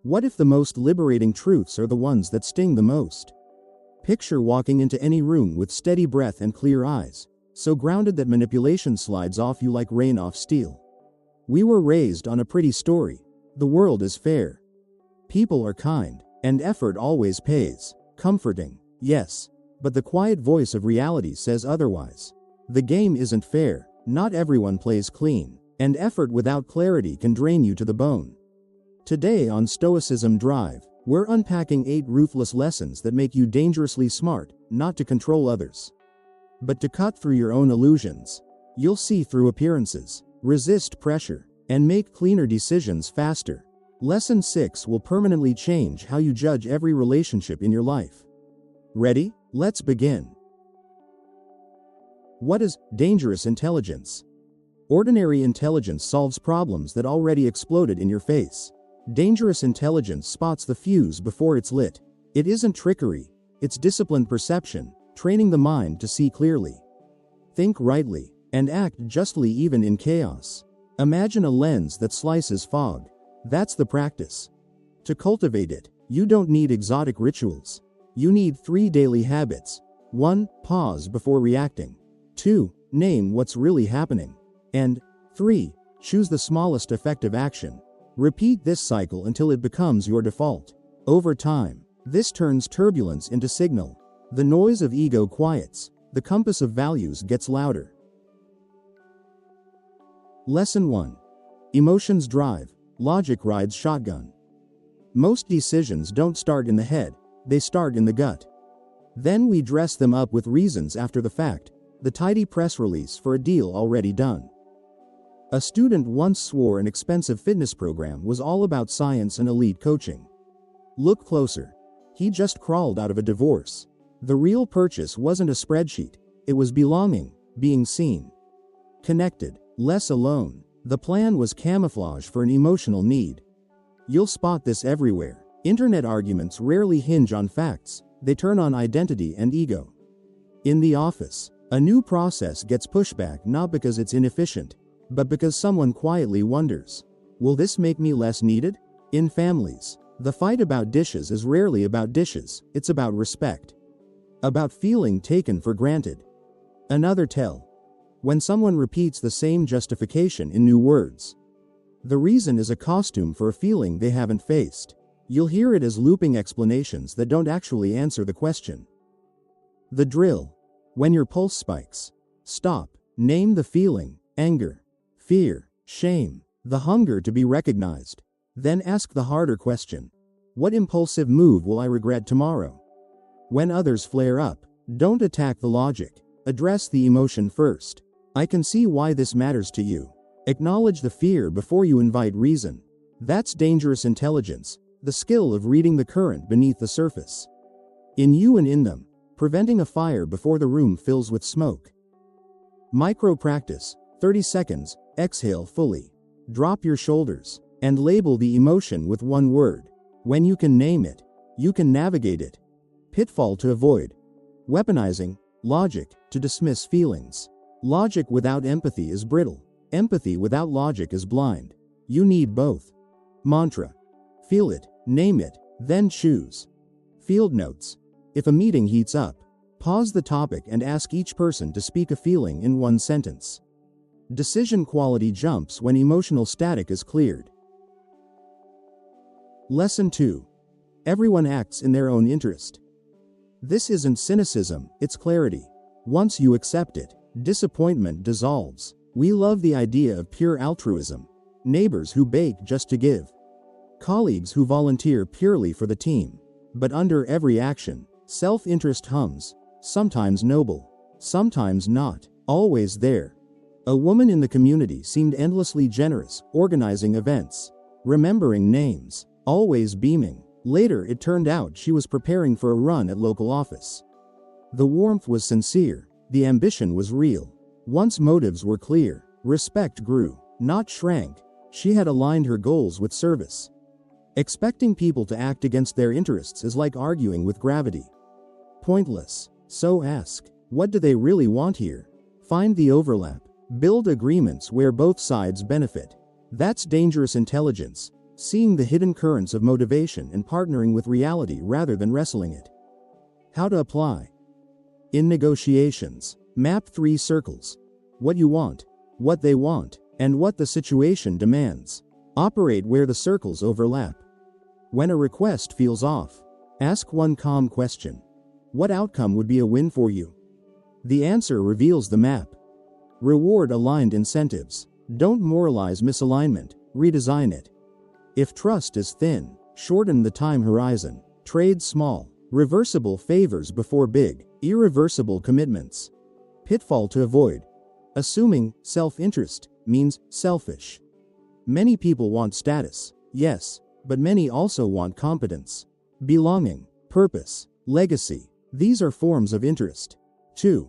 What if the most liberating truths are the ones that sting the most? Picture walking into any room with steady breath and clear eyes, so grounded that manipulation slides off you like rain off steel. We were raised on a pretty story. The world is fair. People are kind, and effort always pays. Comforting, yes, but the quiet voice of reality says otherwise. The game isn't fair, not everyone plays clean, and effort without clarity can drain you to the bone. Today on Stoicism Drive, we're unpacking 8 ruthless lessons that make you dangerously smart, not to control others, but to cut through your own illusions. You'll see through appearances, resist pressure, and make cleaner decisions faster. Lesson 6 will permanently change how you judge every relationship in your life. Ready? Let's begin. What is dangerous intelligence? Ordinary intelligence solves problems that already exploded in your face. Dangerous intelligence spots the fuse before it's lit. It isn't trickery, it's disciplined perception, training the mind to see clearly, think rightly, and act justly even in chaos. Imagine a lens that slices fog. That's the practice. To cultivate it, you don't need exotic rituals. You need 3 daily habits. 1. Pause before reacting. 2. Name what's really happening. And 3. Choose the smallest effective action. Repeat this cycle until it becomes your default. Over time, this turns turbulence into signal. The noise of ego quiets. The compass of values gets louder. Lesson 1. Emotions drive. Logic rides shotgun. Most decisions don't start in the head, they start in the gut. Then we dress them up with reasons after the fact, the tidy press release for a deal already done. A student once swore an expensive fitness program was all about science and elite coaching. Look closer. He just crawled out of a divorce. The real purchase wasn't a spreadsheet, it was belonging, being seen, connected, less alone. The plan was camouflage for an emotional need. You'll spot this everywhere. Internet arguments rarely hinge on facts, they turn on identity and ego. In the office, a new process gets pushback not because it's inefficient, but because someone quietly wonders, will this make me less needed? In families, the fight about dishes is rarely about dishes, it's about respect. About feeling taken for granted. Another tell. When someone repeats the same justification in new words. The reason is a costume for a feeling they haven't faced. You'll hear it as looping explanations that don't actually answer the question. The drill. When your pulse spikes, stop, name the feeling, anger, fear, shame, the hunger to be recognized. Then ask the harder question. What impulsive move will I regret tomorrow? When others flare up, don't attack the logic, address the emotion first. I can see why this matters to you. Acknowledge the fear before you invite reason. That's dangerous intelligence, the skill of reading the current beneath the surface. In you and in them, preventing a fire before the room fills with smoke. Micro practice, 30 seconds, exhale fully. Drop your shoulders, and label the emotion with one word. When you can name it, you can navigate it. Pitfall to avoid. Weaponizing logic to dismiss feelings. Logic without empathy is brittle. Empathy without logic is blind. You need both. Mantra. Feel it, name it, then choose. Field notes. If a meeting heats up, pause the topic and ask each person to speak a feeling in one sentence. Decision quality jumps when emotional static is cleared. Lesson 2. Everyone acts in their own interest. This isn't cynicism, it's clarity. Once you accept it, disappointment dissolves. We love the idea of pure altruism. Neighbors who bake just to give. Colleagues who volunteer purely for the team. But under every action, self-interest hums, sometimes noble, sometimes not, always there. A woman in the community seemed endlessly generous, organizing events, remembering names, always beaming. Later it turned out she was preparing for a run at local office. The warmth was sincere, the ambition was real. Once motives were clear, respect grew, not shrank. She had aligned her goals with service. Expecting people to act against their interests is like arguing with gravity. Pointless. So ask, what do they really want here? Find the overlap. Build agreements where both sides benefit. That's dangerous intelligence. seeing the hidden currents of motivation and partnering with reality rather than wrestling it. How to apply. In negotiations, map 3 circles: what you want, what they want, and what the situation demands. Operate where the circles overlap. When a request feels off, ask one calm question: what outcome would be a win for you? The answer reveals the map. Reward aligned incentives. Don't moralize misalignment, redesign it. If trust is thin, shorten the time horizon. Trade small, reversible favors before big, irreversible commitments. Pitfall to avoid. Assuming self-interest means selfish. Many people want status, yes, but many also want competence, belonging, purpose, legacy. These are forms of interest. 2.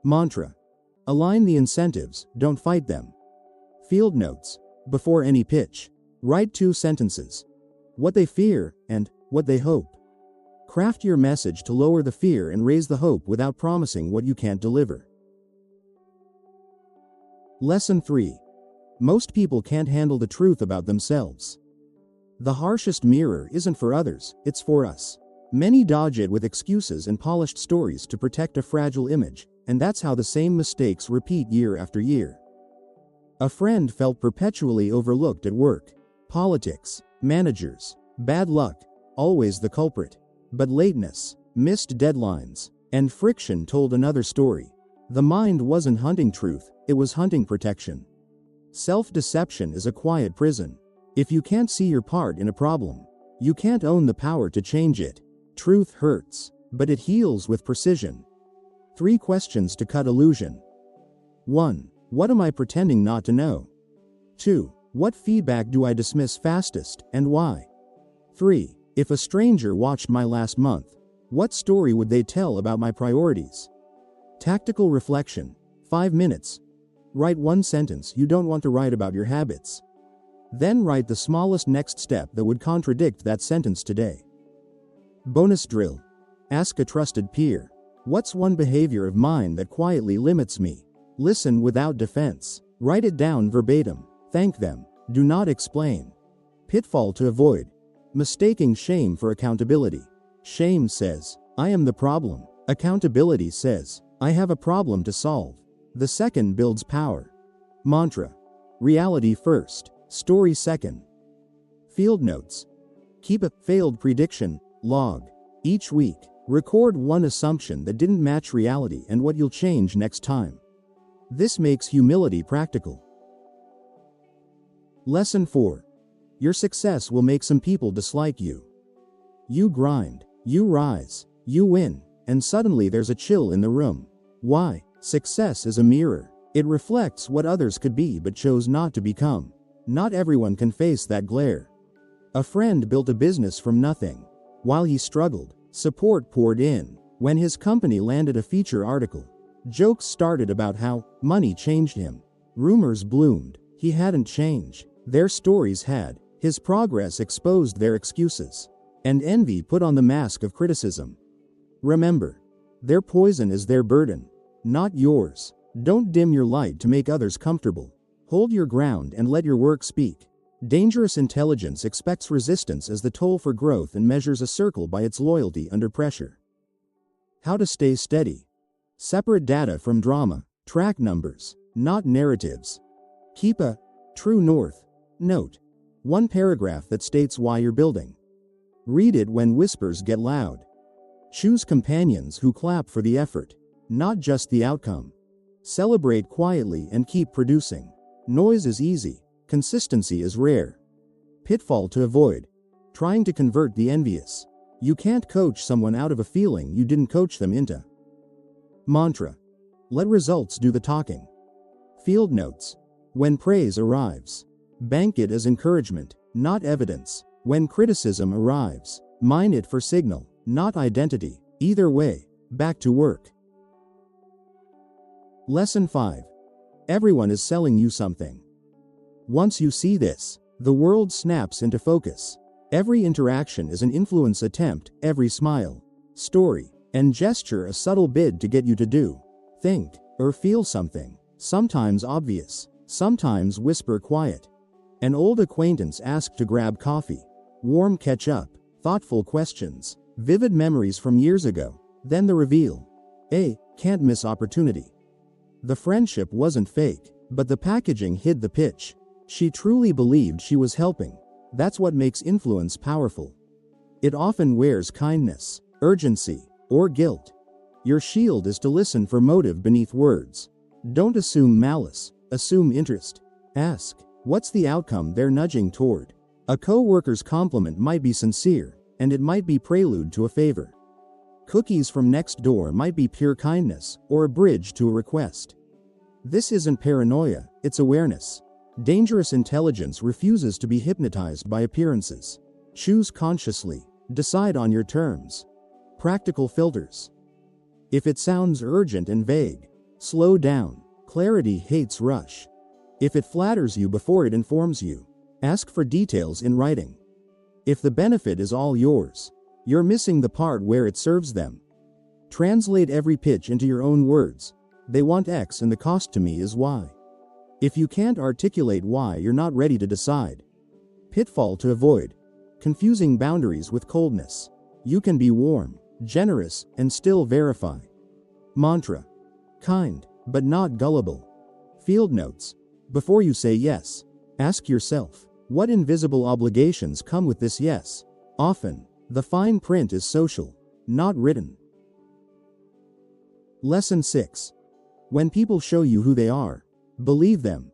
Mantra. Align the incentives, don't fight them. Field notes. Before any pitch, write 2 sentences: what they fear and what they hope. Craft your message to lower the fear and raise the hope without promising what you can't deliver. Lesson 3. Most people can't handle the truth about themselves. The harshest mirror isn't for others, it's for us. Many dodge it with excuses and polished stories to protect a fragile image, and that's how the same mistakes repeat year after year. A friend felt perpetually overlooked at work. Politics, managers, bad luck, always the culprit. But lateness, missed deadlines, and friction told another story. The mind wasn't hunting truth, it was hunting protection. Self-deception is a quiet prison. If you can't see your part in a problem, you can't own the power to change it. Truth hurts, but it heals with precision. 3 questions to cut illusion. 1. What am I pretending not to know? 2. What feedback do I dismiss fastest, and why? 3. If a stranger watched my last month, what story would they tell about my priorities? Tactical reflection. 5 minutes. Write 1 sentence you don't want to write about your habits. Then write the smallest next step that would contradict that sentence today. Bonus drill. Ask a trusted peer. What's one behavior of mine that quietly limits me? Listen without defense. Write it down verbatim. Thank them. Do not explain. Pitfall to avoid. Mistaking shame for accountability. Shame says, I am the problem. Accountability says, I have a problem to solve. The second builds power. Mantra. Reality first, story second. Field notes. Keep a failed prediction log. Each week, record 1 assumption that didn't match reality and what you'll change next time. This makes humility practical. Lesson 4. Your success will make some people dislike you. You grind, you rise, you win, and suddenly there's a chill in the room. Why? Success is a mirror. It reflects what others could be but chose not to become. Not everyone can face that glare. A friend built a business from nothing. While he struggled, support poured in. When his company landed a feature article, jokes started about how money changed him. Rumors bloomed. He hadn't changed. Their stories had. His progress exposed their excuses. And envy put on the mask of criticism. Remember, their poison is their burden, not yours. Don't dim your light to make others comfortable. Hold your ground and let your work speak. Dangerous intelligence expects resistance as the toll for growth and measures a circle by its loyalty under pressure. How to stay steady. Separate data from drama. Track numbers, not narratives. Keep a true north. Note. 1 paragraph that states why you're building. Read it when whispers get loud. Choose companions who clap for the effort, not just the outcome. Celebrate quietly and keep producing. Noise is easy. Consistency is rare. Pitfall to avoid. Trying to convert the envious. You can't coach someone out of a feeling you didn't coach them into. Mantra. Let results do the talking. Field notes. When praise arrives, bank it as encouragement, not evidence. When criticism arrives, mine it for signal, not identity. Either way, back to work. Lesson 5. Everyone is selling you something. Once you see this, the world snaps into focus. Every interaction is an influence attempt, every smile, story, and gesture a subtle bid to get you to do, think, or feel something, sometimes obvious, sometimes whisper quiet. An old acquaintance asked to grab coffee. Warm catch up, thoughtful questions, vivid memories from years ago, then the reveal. Can't miss opportunity. The friendship wasn't fake, but the packaging hid the pitch. She truly believed she was helping. That's what makes influence powerful. It often wears kindness, urgency, or guilt. Your shield is to listen for motive beneath words. Don't assume malice, assume interest. Ask, what's the outcome they're nudging toward? A co-worker's compliment might be sincere, and it might be prelude to a favor. Cookies from next door might be pure kindness, or a bridge to a request. This isn't paranoia, it's awareness. Dangerous intelligence refuses to be hypnotized by appearances. Choose consciously. Decide on your terms. Practical filters. If it sounds urgent and vague, slow down. Clarity hates rush. If it flatters you before it informs you, ask for details in writing. If the benefit is all yours, you're missing the part where it serves them. Translate every pitch into your own words. They want X and the cost to me is Y. If you can't articulate why, you're not ready to decide. Pitfall to avoid. Confusing boundaries with coldness. You can be warm, generous, and still verify. Mantra. Kind, but not gullible. Field notes. Before you say yes, ask yourself, what invisible obligations come with this yes? Often, the fine print is social, not written. Lesson 6. When people show you who they are, believe them.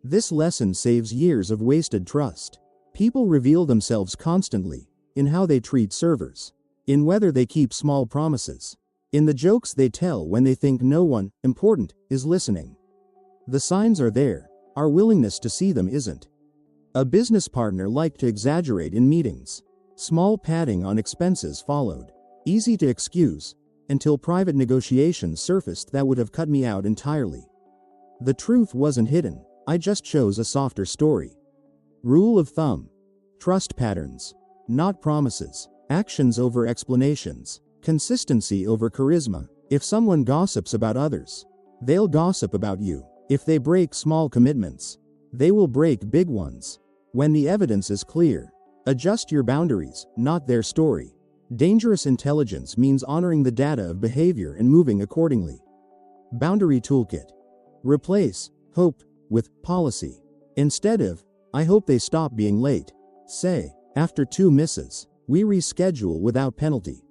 This lesson saves years of wasted trust. People reveal themselves constantly, in how they treat servers, in whether they keep small promises, in the jokes they tell when they think no one important is listening. The signs are there, our willingness to see them isn't. A business partner liked to exaggerate in meetings. Small padding on expenses followed. Easy to excuse, until private negotiations surfaced that would have cut me out entirely. The truth wasn't hidden, I just chose a softer story. Rule of thumb. Trust patterns, not promises. Actions over explanations. Consistency over charisma. If someone gossips about others, they'll gossip about you. If they break small commitments, they will break big ones. When the evidence is clear, adjust your boundaries, not their story. Dangerous intelligence means honoring the data of behavior and moving accordingly. Boundary toolkit. Replace hope with policy. Instead of, I hope they stop being late, say, after 2 misses, we reschedule without penalty.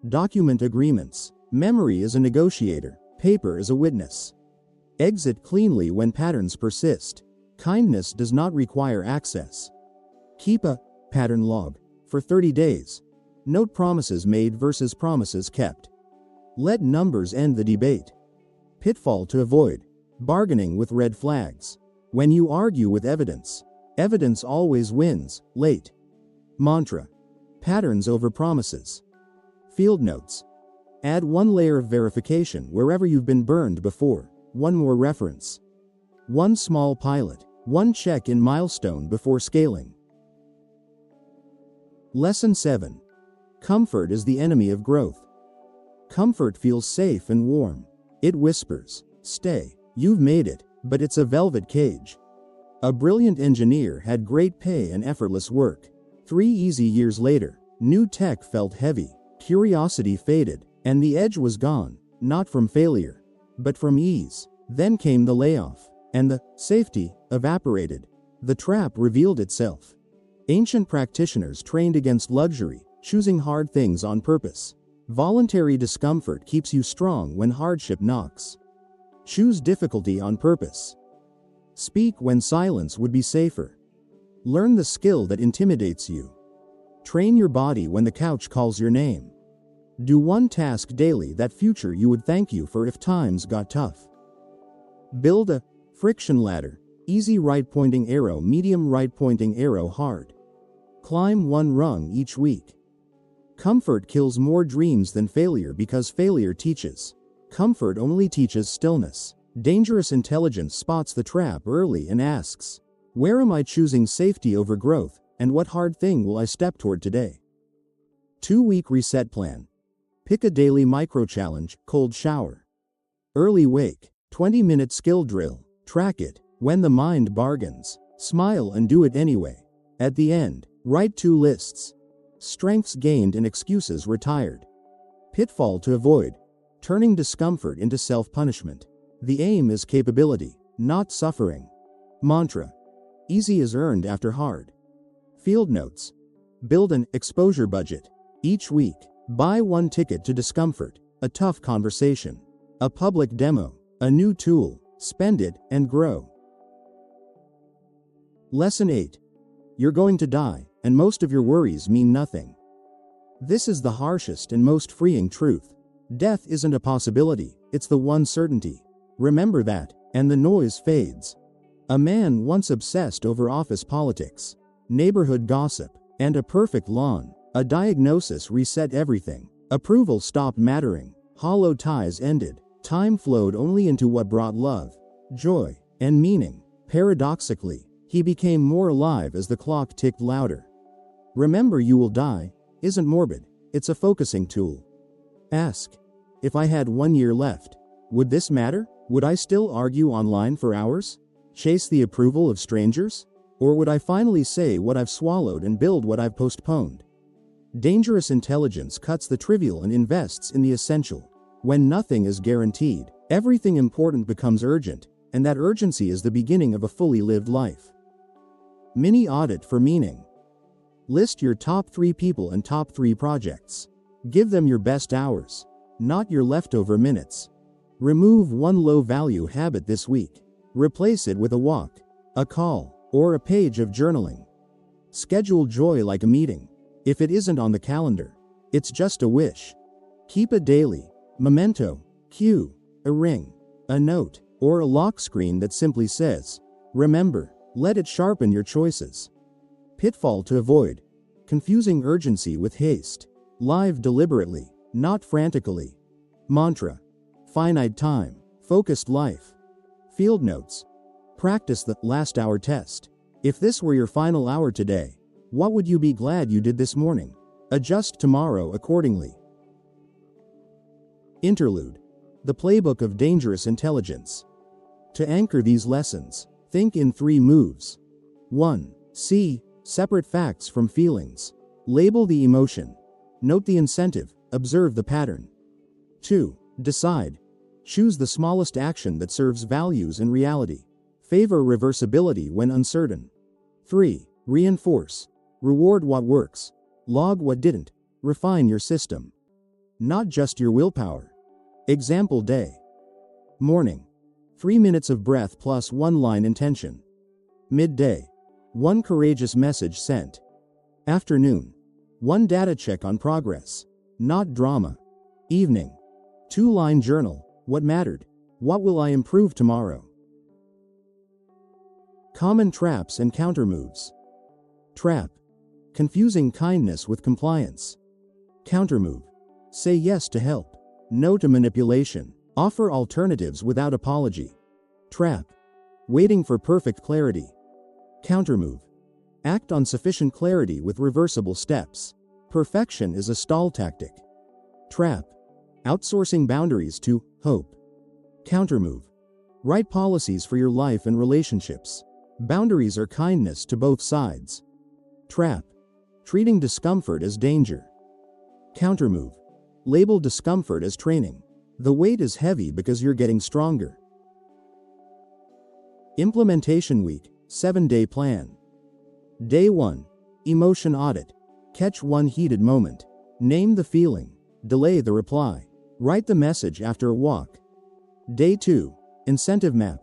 Document agreements. Memory is a negotiator, paper is a witness. Exit cleanly when patterns persist. Kindness does not require access. Keep a pattern log for 30 days. Note promises made versus promises kept. Let numbers end the debate. Pitfall to avoid. Bargaining with red flags. When you argue with evidence, evidence always wins, late. Mantra. Patterns over promises. Field notes. Add 1 layer of verification wherever you've been burned before. 1 more reference. 1 small pilot. 1 check-in milestone before scaling. Lesson 7. Comfort is the enemy of growth. Comfort feels safe and warm. It whispers, stay, you've made it, but it's a velvet cage. A brilliant engineer had great pay and effortless work. 3 easy years later, new tech felt heavy, curiosity faded, and the edge was gone, not from failure, but from ease. Then came the layoff, and the safety evaporated. The trap revealed itself. Ancient practitioners trained against luxury, choosing hard things on purpose. Voluntary discomfort keeps you strong when hardship knocks. Choose difficulty on purpose. Speak when silence would be safer. Learn the skill that intimidates you. Train your body when the couch calls your name. Do 1 task daily that future you would thank you for if times got tough. Build a friction ladder. Easy right pointing arrow, medium right pointing arrow, hard. Climb 1 rung each week. Comfort kills more dreams than failure because failure teaches. Comfort only teaches stillness. Dangerous intelligence spots the trap early and asks, where am I choosing safety over growth, and what hard thing will I step toward today? 2-week reset plan. Pick a daily micro-challenge, cold shower. Early wake, 20-minute skill drill, track it. When the mind bargains, Smile and do it anyway. At the end, write 2 lists. Strengths gained and excuses retired. Pitfall to avoid. Turning discomfort into self-punishment. The aim is capability, not suffering. Mantra. Easy is earned after hard. Field notes. Build an exposure budget. Each week, buy 1 ticket to discomfort, a tough conversation, a public demo, a new tool, spend it and grow. Lesson 8. You're going to die, and most of your worries mean nothing. This is the harshest and most freeing truth. Death isn't a possibility, it's the one certainty. Remember that, and the noise fades. A man once obsessed over office politics, neighborhood gossip, and a perfect lawn. A diagnosis reset everything. Approval stopped mattering. Hollow ties ended. Time flowed only into what brought love, joy, and meaning. Paradoxically, he became more alive as the clock ticked louder. Remember you will die isn't morbid, it's a focusing tool. Ask, if I had 1 year left, would this matter? Would I still argue online for hours? Chase the approval of strangers? Or would I finally say what I've swallowed and build what I've postponed? Dangerous intelligence cuts the trivial and invests in the essential. When nothing is guaranteed, everything important becomes urgent, and that urgency is the beginning of a fully lived life. Mini audit for meaning. List your top 3 people and top 3 projects. Give them your best hours, not your leftover minutes. Remove 1 low-value habit this week. Replace it with a walk, a call, or a page of journaling. Schedule joy like a meeting. If it isn't on the calendar, it's just a wish. Keep a daily memento, cue, a ring, a note, or a lock screen that simply says, remember. Let it sharpen your choices. Pitfall to avoid. Confusing urgency with haste. Live deliberately, not frantically. Mantra. Finite time, focused life. Field notes. Practice the last hour test. If this were your final hour today, what would you be glad you did this morning? Adjust tomorrow accordingly. Interlude. The playbook of dangerous intelligence. To anchor these lessons, think in 3 moves. 1. See, separate facts from feelings. Label the emotion. Note the incentive, observe the pattern. 2. Decide. Choose the smallest action that serves values and reality. Favor reversibility when uncertain. 3. Reinforce. Reward what works. Log what didn't. Refine your system. Not just your willpower. Example day. Morning. 3 minutes of breath plus 1 line intention. Midday. 1 courageous message sent. Afternoon. 1 data check on progress. Not drama. Evening. 2-line journal. What mattered? What will I improve tomorrow? Common traps and countermoves. Trap. Confusing kindness with compliance. Countermove. Say yes to help. No to manipulation. Offer alternatives without apology. Trap. Waiting for perfect clarity. Countermove. Act on sufficient clarity with reversible steps. Perfection is a stall tactic. Trap. Outsourcing boundaries to hope. Countermove. Write policies for your life and relationships. Boundaries are kindness to both sides. Trap. Treating discomfort as danger. Countermove. Label discomfort as training. The weight is heavy because you're getting stronger. Implementation week, 7-day plan. Day 1. Emotion audit. Catch 1 heated moment. Name the feeling. Delay the reply. Write the message after a walk. Day 2. Incentive map.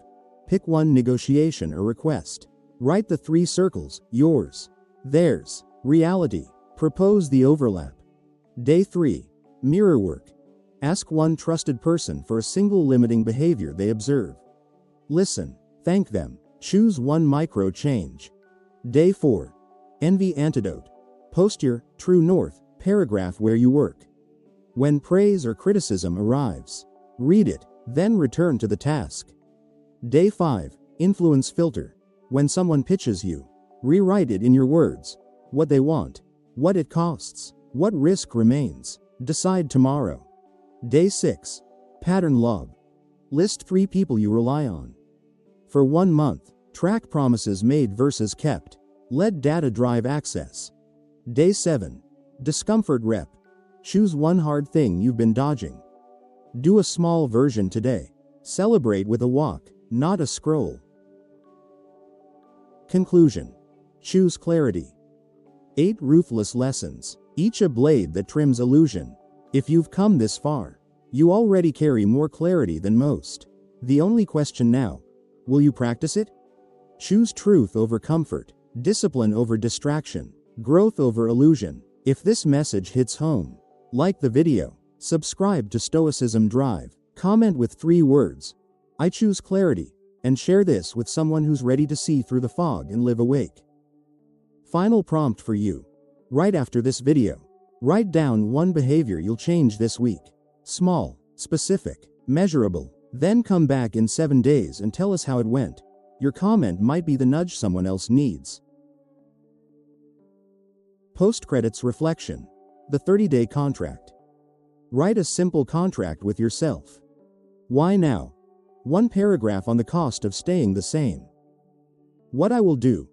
Pick 1 negotiation or request. Write the 3 circles, yours, theirs, reality. Propose the overlap. Day 3. Mirror work. Ask 1 trusted person for a single limiting behavior they observe. Listen. Thank them. Choose 1 micro change. Day 4. Envy antidote. Post your true north paragraph where you work. When praise or criticism arrives, read it, then return to the task. Day 5. Influence filter. When someone pitches you, rewrite it in your words. What they want, what it costs, what risk remains. Decide tomorrow. Day 6. Pattern log. List 3 people you rely on. For 1 month, Track promises made versus kept. Let data drive access. Day 7. Discomfort rep. Choose one hard thing you've been dodging. Do a small version today. Celebrate with a walk, not a scroll. Conclusion. Choose clarity. 8 ruthless lessons, each a blade that trims illusion. If you've come this far, you already carry more clarity than most. The only question now, will you practice it? Choose truth over comfort, discipline over distraction, growth over illusion. If this message hits home, like the video, subscribe to Stoicism Drive, comment with 3 words, "I choose clarity," and share this with someone who's ready to see through the fog and live awake. Final prompt for you. Right after this video, write down one behavior you'll change this week. Small, specific, measurable. Then come back in 7 days and tell us how it went. Your comment might be the nudge someone else needs. Post-credits reflection. The 30-day contract. Write a simple contract with yourself. Why now? 1 paragraph on the cost of staying the same. What I will do.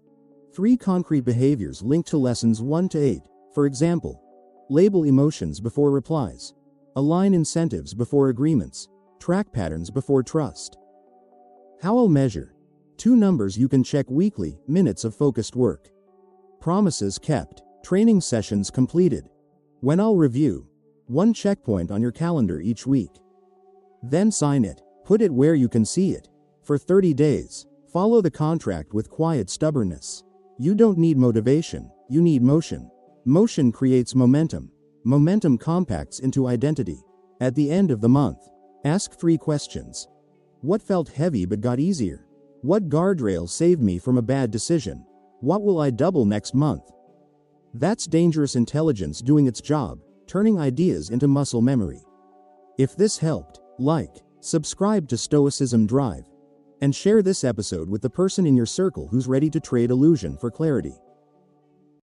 3 concrete behaviors linked to lessons 1 to 8. For example, label emotions before replies. Align incentives before agreements. Track patterns before trust. How I'll measure. 2 numbers you can check weekly: minutes of focused work. Promises kept. Training sessions completed. When I'll review. 1 checkpoint on your calendar each week. Then sign it. Put it where you can see it. For 30 days, follow the contract with quiet stubbornness. You don't need motivation, you need motion. Motion creates momentum. Momentum compacts into identity. At the end of the month, ask 3 questions. What felt heavy but got easier? What guardrail saved me from a bad decision? What will I double next month? That's dangerous intelligence doing its job, turning ideas into muscle memory. If this helped, like, subscribe to Stoicism Drive, and share this episode with the person in your circle who's ready to trade illusion for clarity.